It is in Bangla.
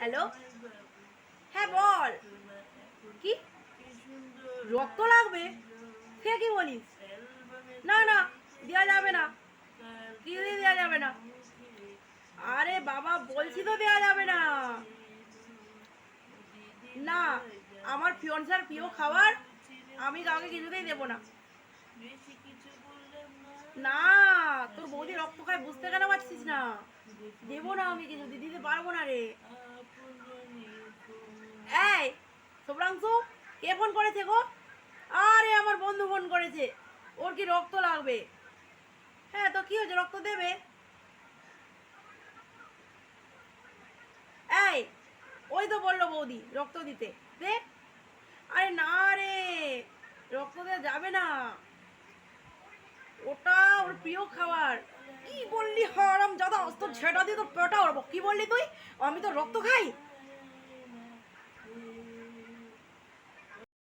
হ্যালো, হ্যাঁ বল। কি রক্ত লাগবে? সে কি বলিস? না না, দেওয়া যাবে না। কি দেওয়া যাবে না? আরে বাবা, বলছি তো দেওয়া যাবে না। না, আমার ফিয়ন্সার প্রিয় খাবার আমি কাউকে কিছুতেই দেবো না। না, তোর বৌদি রক্ত খায়, বুঝতে কেন পারছিস না? দেবো না, আমি কিছু দিতে পারবো না রে। এই শুভ্রাংশু, কে ফোন করেছে গো? আরে আমার বন্ধু ফোন করেছে, ওর কি রক্ত লাগবে। হ্যাঁ তো কি হয়েছে, রক্ত দেবে। এই ওই তো বললো বৌদি রক্ত দিতে, দে। আরে না রে, রক্ত দেওয়া যাবে না, ওটা ওর প্রিয় খাবার। কি বললি হারাম জাদা, তোর ছেটা দিয়ে তো পেটা ওরবো। কি বললি তুই? আমি তো রক্ত খাই?